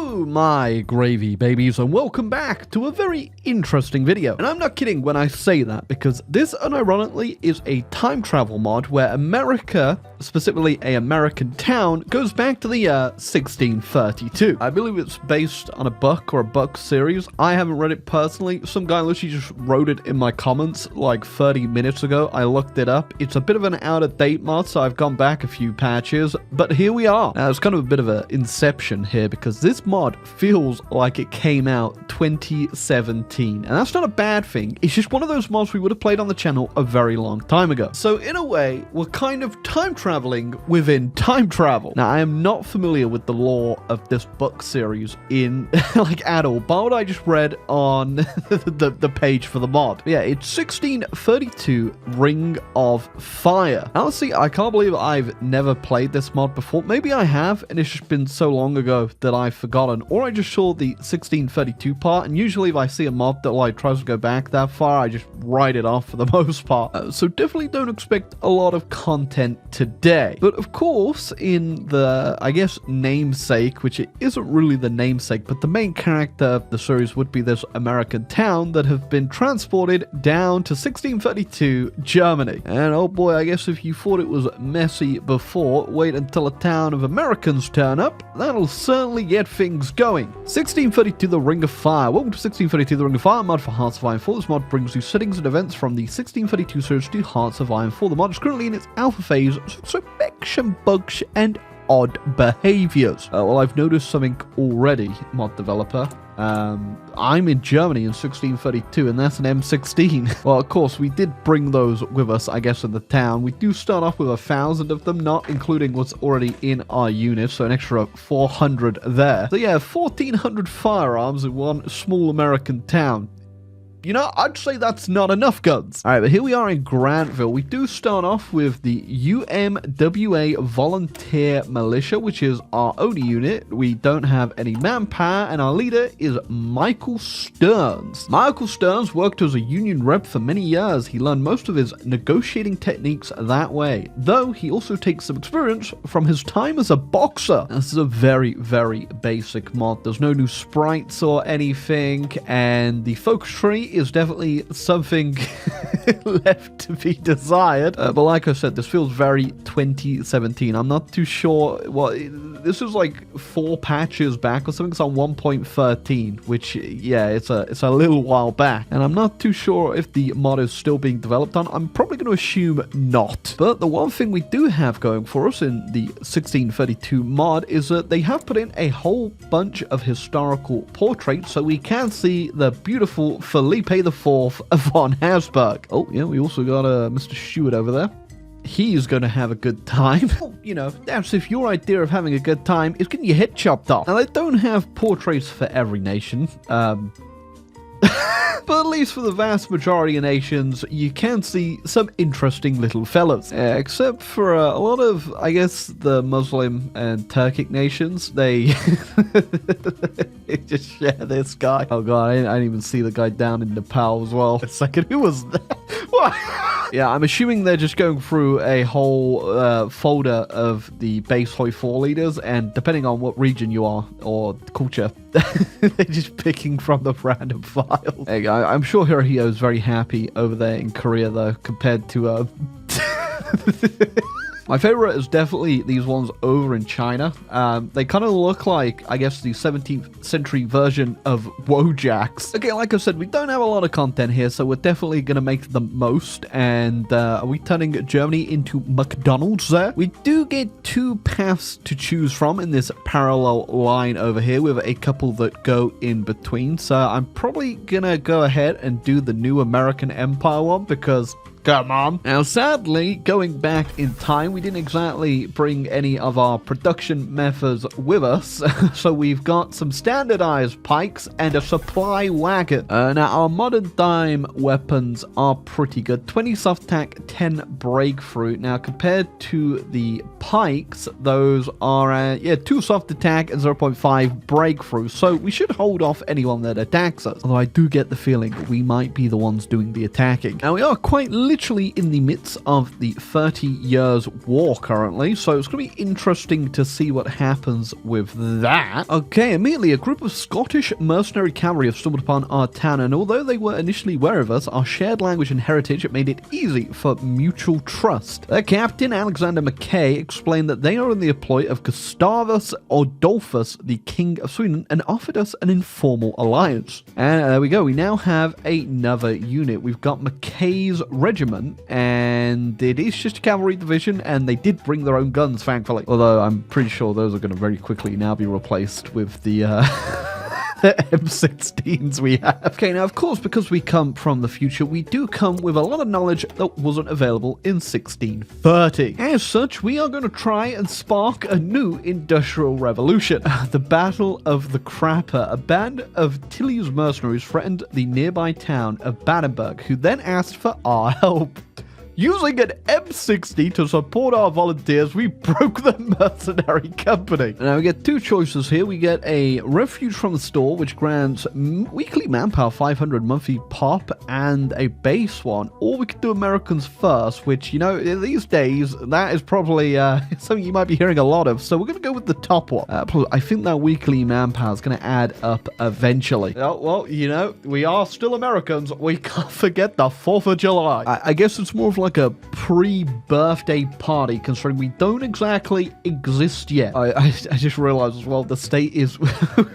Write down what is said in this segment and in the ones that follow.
Hello, my gravy babies, and welcome back to a very interesting video. And I'm not kidding when I say that, because this, unironically, is a time travel mod where America, specifically a American town, goes back to the year 1632. I believe it's based on a book or a book series. I haven't read it personally. Some guy literally just wrote it in my comments like 30 minutes ago. I looked it up. It's a bit of an out-of-date mod, so I've gone back a few patches, but here we are. Now, it's kind of a bit of an inception here, because this mod feels like it came out 2017, and that's not a bad thing. It's just one of those mods we would have played on the channel a very long time ago. So in a way, we're kind of time traveling within time travel. Now, I am not familiar with the lore of this book series in like at all, but what I just read on the page for the mod. Yeah, it's 1632 Ring of Fire. Honestly, I can't believe I've never played this mod before. Maybe I have, and it's just been so long ago that I've forgotten, or I just saw the 1632 part, and usually if I see a mod that like tries to go back that far, I just write it off for the most part. So definitely don't expect a lot of content today. But of course, in the, I guess, namesake, which it isn't really the namesake, but the main character of the series would be this American town that have been transported down to 1632 Germany. And oh boy, I guess if you thought it was messy before, wait until a town of Americans turn up. That'll certainly get things going. 1632 The Ring of Fire. Welcome to 1632 The Ring of Fire, mod for Hearts of Iron 4. This mod brings you settings and events from the 1632 series to Hearts of Iron 4. The mod is currently in its alpha phase, so expect some bugs and odd behaviors. Well, I've noticed something already, mod developer. I'm in Germany in 1632, and that's an M16. Well, of course, we did bring those with us, I guess, in the town. We do start off with 1,000 of them, not including what's already in our unit, so an extra 400 there. So yeah, 1,400 firearms in one small American town. You know, I'd say that's not enough guns. All right, but here we are in Grantville. We do start off with the UMWA Volunteer Militia, which is our only unit. We don't have any manpower, and our leader is Michael Stearns. Michael Stearns worked as a union rep for many years. He learned most of his negotiating techniques that way, though he also takes some experience from his time as a boxer. This is a very, very basic mod. There's no new sprites or anything, and the focus tree is definitely something left to be desired. But like I said, this feels very 2017. I'm not too sure what this is, like 4 patches back or something. It's on 1.13, which, yeah, it's a little while back, and I'm not too sure if the mod is still being developed on. I'm probably going to assume not. But the one thing we do have going for us in the 1632 mod is that they have put in a whole bunch of historical portraits, so we can see the beautiful Felipe IV von Habsburg. Oh yeah, we also got Mr. Stewart over there. He's going to have a good time. You know, that's if your idea of having a good time is getting your head chopped off. Now, they don't have portraits for every nation. But at least for the vast majority of nations, you can see some interesting little fellas. Except for a lot of, I guess, the Muslim and Turkic nations, they just share this guy. Oh god, I didn't even see the guy down in Nepal as well. A second, who was that? What? Yeah, I'm assuming they're just going through a whole folder of the base HOI4 leaders, and depending on what region you are, or culture, they're just picking from the random files. Hey, I'm sure Hirohito is very happy over there in Korea, though, compared to my favorite is definitely these ones over in China. They kind of look like, I guess, the 17th century version of Wojaks. Okay, like I said, we don't have a lot of content here, so we're definitely going to make the most. And are we turning Germany into McDonald's there? We do get 2 paths to choose from in this parallel line over here, with a couple that go in between. So I'm probably going to go ahead and do the new American Empire one, because come on. Now, sadly, going back in time, we didn't exactly bring any of our production methods with us, so we've got some standardized pikes and a supply wagon. Now, our modern time weapons are pretty good. 20 soft attack, 10 breakthrough. Now, compared to the pikes, those are, 2 soft attack and 0.5 breakthrough, so we should hold off anyone that attacks us. Although I do get the feeling we might be the ones doing the attacking. Now, we are quite literally in the midst of the 30 Years' War currently, so it's going to be interesting to see what happens with that. Okay, immediately a group of Scottish mercenary cavalry have stumbled upon our town, and although they were initially wary of us, our shared language and heritage made it easy for mutual trust. Their captain, Alexander Mackay, explained that they are in the employ of Gustavus Adolphus, the King of Sweden, and offered us an informal alliance. And there we go, we now have another unit. We've got Mackay's regiment, and it is just a cavalry division, and they did bring their own guns, thankfully. Although I'm pretty sure those are going to very quickly now be replaced with the M16s we have. Okay, now of course, because we come from the future, we do come with a lot of knowledge that wasn't available in 1630. As such, we are going to try and spark a new industrial revolution. The Battle of the Crapper. A band of Tilly's mercenaries threatened the nearby town of Battenberg, who then asked for our help. Using an M60 to support our volunteers, we broke the mercenary company. Now we get two choices here. We get a refuge from the store, which grants weekly manpower 500 monthly pop, and a base one. Or we could do Americans first, which, you know, these days, that is probably something you might be hearing a lot of. So we're going to go with the top one. I think that weekly manpower is going to add up eventually. Oh, well, you know, we are still Americans. We can't forget the 4th of July. I guess it's more of like a pre-birthday party, considering we don't exactly exist yet. I just realized as well, the state is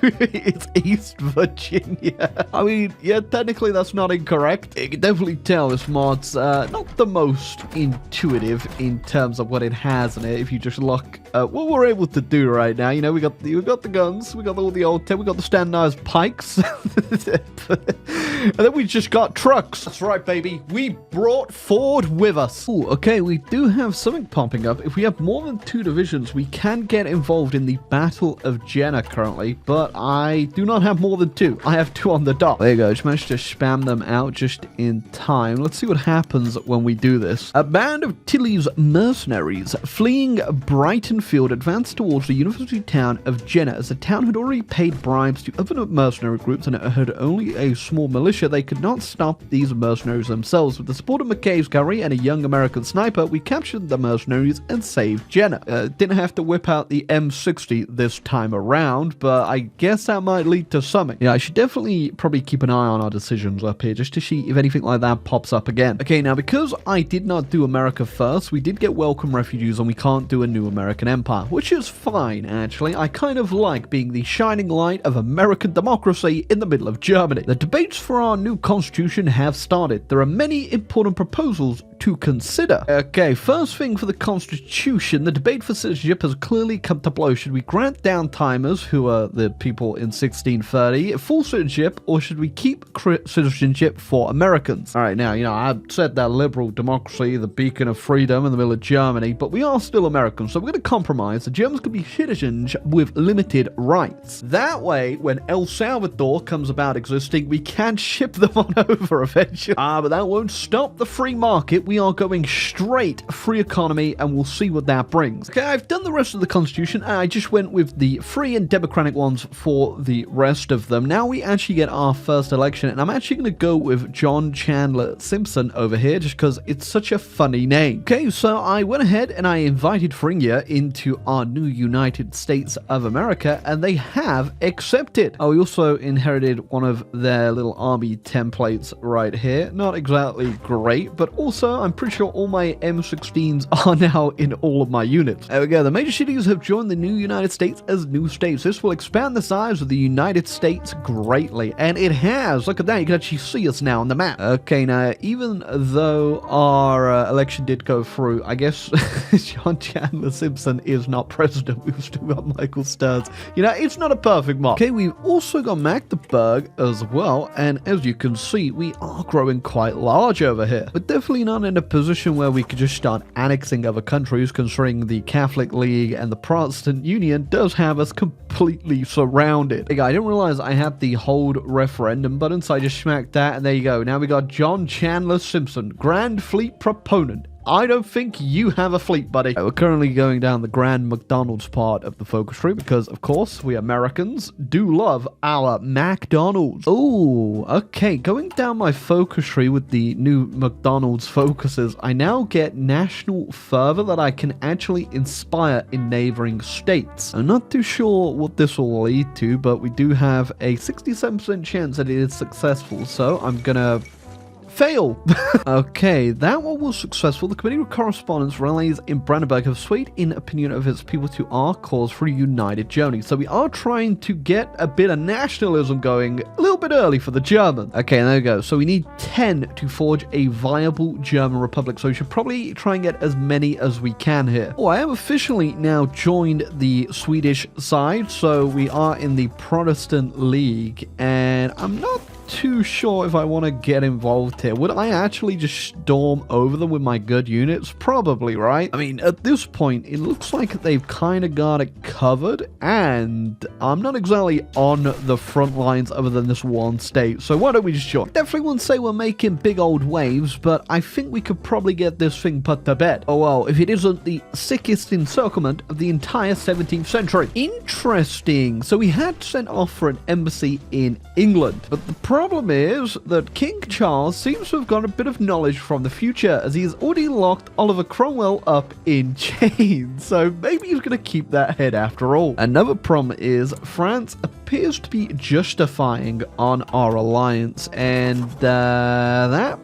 it's East Virginia. I mean, yeah, technically that's not incorrect. You can definitely tell this mod's not the most intuitive in terms of what it has in it. If you just look at what we're able to do right now, you know, we got the guns, we got all the old tech, we got the standardized pikes, and then we just got trucks. That's right, baby. We brought Ford with us. Ooh, okay, we do have something popping up. If we have more than 2 divisions, we can get involved in the Battle of Jena currently, but I do not have more than 2. I have 2 on the dot. There you go. Just managed to spam them out just in time. Let's see what happens when we do this. A band of Tilly's mercenaries fleeing Brightonfield advanced towards the university town of Jena. As the town had already paid bribes to other mercenary groups and it had only a small militia, they could not stop these mercenaries themselves. With the support of Mackay's cavalry and a young American sniper, we captured the mercenaries and saved Jena. Didn't have to whip out the M60 this time around, but I guess that might lead to something. Yeah, I should definitely probably keep an eye on our decisions up here just to see if anything like that pops up again. Okay, now because I did not do America first, we did get welcome refugees and we can't do a new American empire, which is fine actually. I kind of like being the shining light of American democracy in the middle of Germany. The debates for our new constitution have started. There are many important proposals to consider. Okay, first thing for the constitution, the debate for citizenship has clearly come to blows. Should we grant downtimers, who are the people in 1630, full citizenship, or should we keep citizenship for Americans? All right, now, you know, I said that liberal democracy, the beacon of freedom in the middle of Germany, but we are still Americans, so we're going to compromise. The Germans could be citizens with limited rights. That way, when El Salvador comes about existing, we can ship them on over eventually. But that won't stop the free market. We are going straight free economy, and we'll see what that brings. Okay, I've done the rest of the constitution, and I just went with the free and democratic ones for the rest of them. Now we actually get our first election, and I'm actually going to go with John Chandler Simpson over here, just because it's such a funny name. Okay, so I went ahead and I invited Fringia into our new United States of America, and they have accepted. Oh, we also inherited one of their little army templates right here. Not exactly great, but also I'm pretty sure all my M16s are now in all of my units. There we go. The major cities have joined the new United States as new states. This will expand the size of the United States greatly, and it has. Look at that. You can actually see us now on the map. Okay, now, even though our election did go through, I guess John Chandler Simpson is not president. We've still got Michael Stearns. You know, it's not a perfect mark. Okay, we've also got Magdeburg as well, and as you can see, we are growing quite large over here. We're definitely not in a position where we could just start annexing other countries, considering the Catholic League and the Protestant Union does have us completely surrounded. Hey, I didn't realize I had the hold referendum button, so I just smacked that, and there you go. Now we got John Chandler Simpson, Grand Fleet proponent. I don't think you have a fleet, buddy. We're currently going down the Grand McDonald's part of the focus tree because, of course, we Americans do love our McDonald's. Oh, okay. Going down my focus tree with the new McDonald's focuses, I now get national fervor that I can actually inspire in neighboring states. I'm not too sure what this will lead to, but we do have a 67% chance that it is successful, so I'm gonna fail. Okay, that one was successful. The Committee of Correspondence rallies in Brandenburg have swayed in opinion of its people to our cause for a united Germany. So we are trying to get a bit of nationalism going a little bit early for the Germans. Okay, there we go. So we need 10 to forge a viable German republic. So we should probably try and get as many as we can here. Oh, I have officially now joined the Swedish side. So we are in the Protestant League, and I'm not too sure if I want to get involved here. Would I actually just storm over them with my good units? Probably, right? I mean, at this point, it looks like they've kind of got it covered, and I'm not exactly on the front lines other than this one state, so why don't we just join? Definitely wouldn't say we're making big old waves, but I think we could probably get this thing put to bed. Oh well, if it isn't the sickest encirclement of the entire 17th century. Interesting. So we had sent off for an embassy in England, but the problem is that King Charles seems to have got a bit of knowledge from the future, as he has already locked Oliver Cromwell up in chains, so maybe he's going to keep that head after all. Another problem is France appears to be justifying on our alliance, and that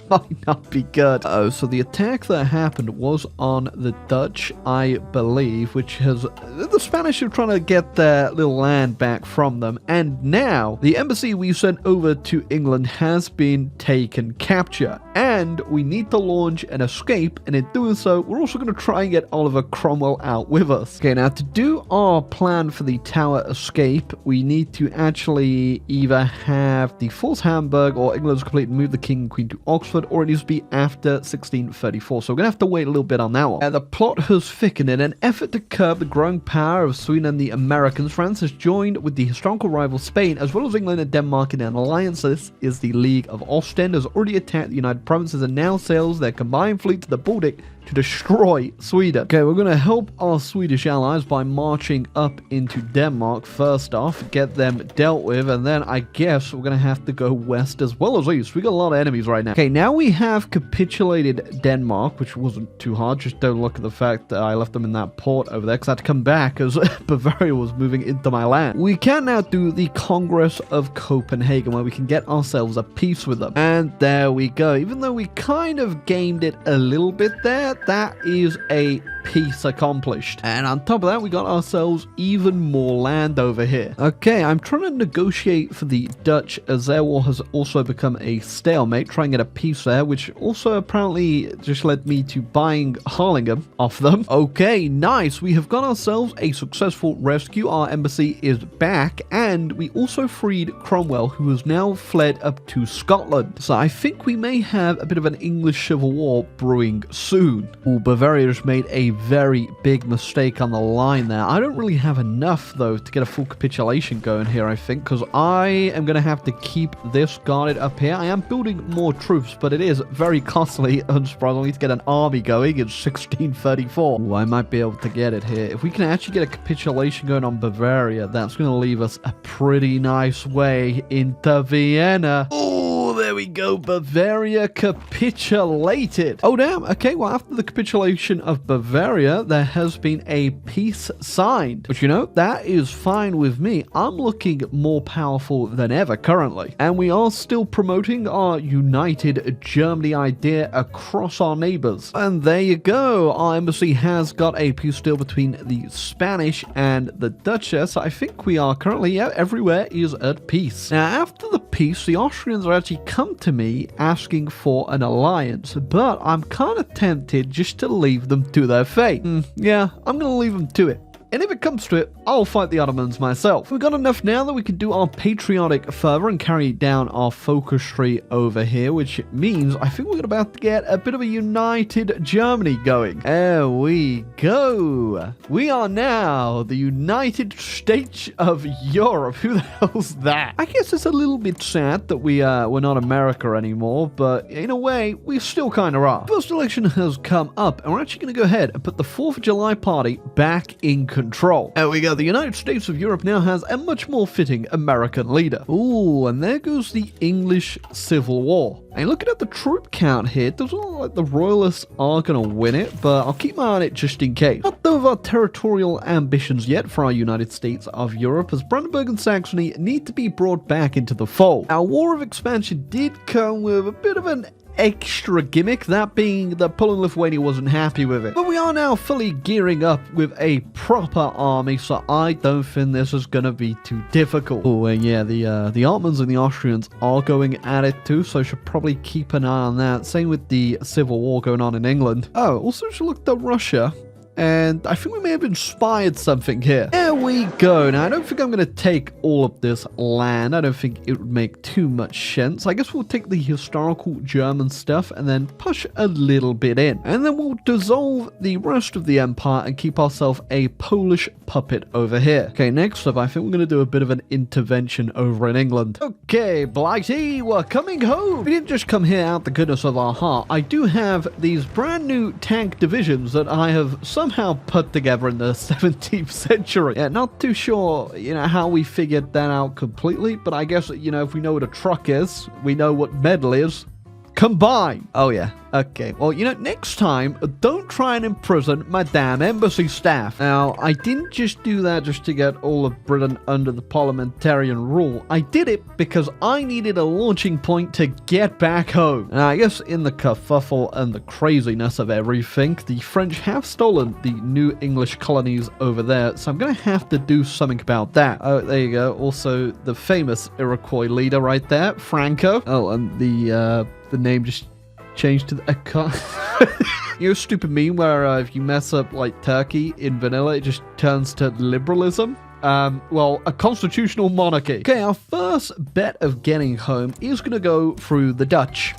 might not be good. Oh, so the attack that happened was on the Dutch, I believe, which has... The Spanish are trying to get their little land back from them, and now the embassy we sent over to England has been taken capture, and we need to launch an escape, and in doing so, we're also going to try and get Oliver Cromwell out with us. Okay, now to do our plan for the tower escape, we need to actually either have the force Hamburg or England's complete and move the king and queen to Oxford, or it needs to be after 1634, so we're going to have to wait a little bit on that one. The plot has thickened. In an effort to curb the growing power of Sweden and the Americans, France has joined with the historical rival Spain, as well as England and Denmark in an alliance. This is the League of Ostend, has already attacked the United Provinces and now sails their combined fleet to the Baltic to destroy Sweden. Okay, we're going to help our Swedish allies by marching up into Denmark first off, get them dealt with, and then I guess we're going to have to go west as well as east. We got a lot of enemies right now. Okay, now we have capitulated Denmark, which wasn't too hard. Just don't look at the fact that I left them in that port over there, because I had to come back as Bavaria was moving into my land. We can now do the Congress of Copenhagen, where we can get ourselves a peace with them. And there we go. Even though we kind of gamed it a little bit there, that is a peace accomplished. And on top of that, we got ourselves even more land over here. Okay, I'm trying to negotiate for the Dutch, as their war has also become a stalemate, trying to get a peace there, which also apparently just led me to buying Harlingham off them. Okay, nice. We have got ourselves a successful rescue. Our embassy is back, and we also freed Cromwell, who has now fled up to Scotland. So I think we may have a bit of an English civil war brewing soon. Ooh, Bavaria has made a very big mistake on the line there. I don't really have enough, though, to get a full capitulation going here, I think, because I am going to have to keep this guarded up here. I am building more troops, but it is very costly, unsurprisingly, to get an army going in 1634. Ooh, I might be able to get it here. If we can actually get a capitulation going on Bavaria, that's going to leave us a pretty nice way into Vienna. Oh, there we go. Bavaria capitulated. Oh, damn. Okay, well, after the capitulation of Bavaria, there has been a peace signed. But you know, that is fine with me. I'm looking more powerful than ever currently. And we are still promoting our united Germany idea across our neighbors. And there you go. Our embassy has got a peace deal between the Spanish and the Duchess. I think we are currently, yeah, everywhere is at peace. Now, after the peace, the Austrians are actually come to me asking for an alliance, but I'm kind of tempted just to leave them to their fate. Yeah, I'm going to leave them to it. and if it comes to it, I'll fight the Ottomans myself. We've got enough now that we can do our patriotic fervor and carry down our focus tree over here, which means I think we're about to get a bit of a united Germany going. There we go. We are now the United States of Europe. Who the hell's that? I guess it's a little bit sad that we're not America anymore, but in a way, we still kind of are. First election has come up, and we're actually going to go ahead and put the 4th of July party back in control. There we go. The United States of Europe now has a much more fitting American leader. Ooh, and there goes the English Civil War. And looking at the troop count here, it doesn't look like the Royalists are going to win it, but I'll keep my eye on it just in case. Not though of our territorial ambitions yet for our United States of Europe, as Brandenburg and Saxony need to be brought back into the fold. Our war of expansion did come with a bit of an extra gimmick, that being that Poland and Lithuania wasn't happy with it. But we are now fully gearing up with a proper army, so I don't think this is gonna be too difficult. Oh, and yeah, the Ottomans and the Austrians are going at it too, so I should probably keep an eye on that. Same with the civil war going on in England. Oh, also should look at Russia. And I think we may have inspired something here. There we go. Now, I don't think I'm going to take all of this land. I don't think it would make too much sense. I guess we'll take the historical German stuff and then push a little bit in. And then we'll dissolve the rest of the empire and keep ourselves a Polish puppet over here. Okay, next up, I think we're going to do a bit of an intervention over in England. Okay, Blighty, we're coming home. We didn't just come here out the goodness of our heart. I do have these brand new tank divisions that I have somehow put together in the 17th century. Yeah, not too sure, how we figured that out completely, but I guess, if we know what a truck is, we know what metal is. Combine. Oh, yeah. Okay. Well, next time, don't try and imprison my damn embassy staff. Now, I didn't just do that just to get all of Britain under the parliamentarian rule. I did it because I needed a launching point to get back home. And I guess in the kerfuffle and the craziness of everything, the French have stolen the new English colonies over there, so I'm going to have to do something about that. Oh, there you go. Also, the famous Iroquois leader right there, Franco. Oh, and the name just changed to the stupid meme where if you mess up like turkey in vanilla, it just turns to liberalism. Well, a constitutional monarchy. Okay, our first bet of getting home is going to go through the Dutch.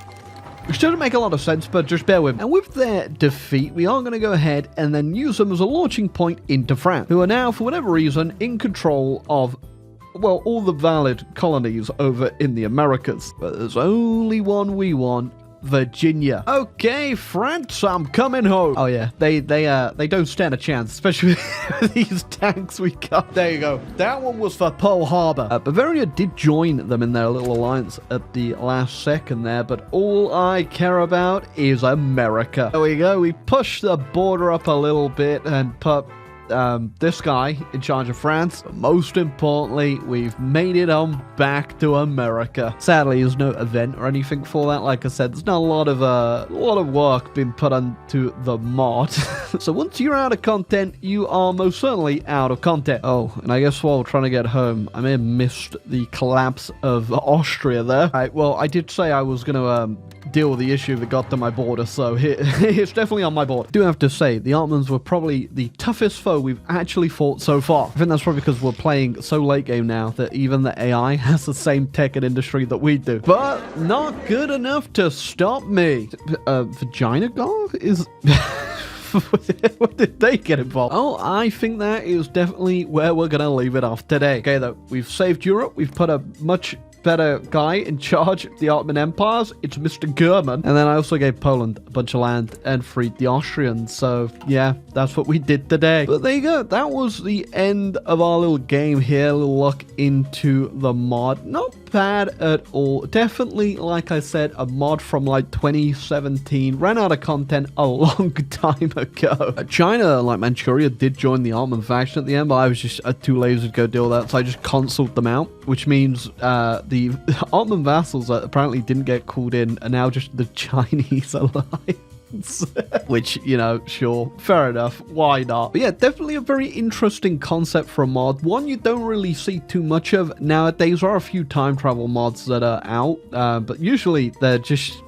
Which doesn't make a lot of sense, but just bear with me. And with their defeat, we are going to go ahead and then use them as a launching point into France, who are now, for whatever reason, in control of, well, all the valid colonies over in the Americas. But there's only one we want. Virginia. Okay, France, I'm coming home. Oh yeah, they don't stand a chance, especially with these tanks we got. There you go. That one was for Pearl Harbor. Bavaria did join them in their little alliance at the last second there, but all I care about is America. There we go. We pushed the border up a little bit and put this guy in charge of France. But most importantly, we've made it on back to America. Sadly, there's no event or anything for that. Like I said, there's not a lot of work being put onto the mod. So once you're out of content, you are most certainly out of content. Oh, and I guess while trying to get home, I may have missed the collapse of Austria there. All right, well, I did say I was going to deal with the issue that got to my border, so it's definitely on my board. I do have to say, the Ottomans were probably the toughest foe we've actually fought so far. I think that's probably because we're playing so late game now that even the AI has the same tech and industry that we do. But not good enough to stop me. Vagina Gar is... What did they get involved? Oh, I think that is definitely where we're going to leave it off today. Okay, though, we've saved Europe. We've put a much better guy in charge of the Ottoman empires. It's Mr. German. And then I also gave Poland a bunch of land and freed the Austrians. So yeah, that's what we did today. But there you go. That was the end of our little game here. A little look into the mod. Not bad at all. Definitely, like I said, a mod from like 2017. Ran out of content a long time ago. China, like Manchuria, did join the Ottoman faction at the end, but I was just too lazy to go deal with that. So I just consulted them out, which means the Ottoman vassals that apparently didn't get called in are now just the Chinese alliance. Which, sure, fair enough, why not? But yeah, definitely a very interesting concept for a mod. One you don't really see too much of nowadays. There are a few time travel mods that are out, but usually they're just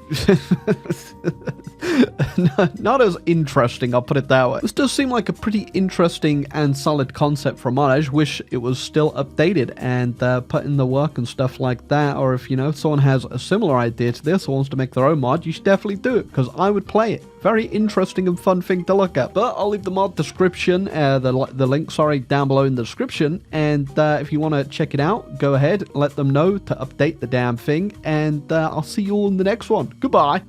Not as interesting, I'll put it that way. This does seem like a pretty interesting and solid concept for a mod. I just wish it was still updated and put in the work and stuff like that. Or if, you know, someone has a similar idea to this or wants to make their own mod, you should definitely do it, because I would play it. Very interesting and fun thing to look at. But I'll leave the mod description, the link, sorry, down below in the description. And if you want to check it out, go ahead, let them know to update the damn thing. And I'll see you all in the next one. Goodbye.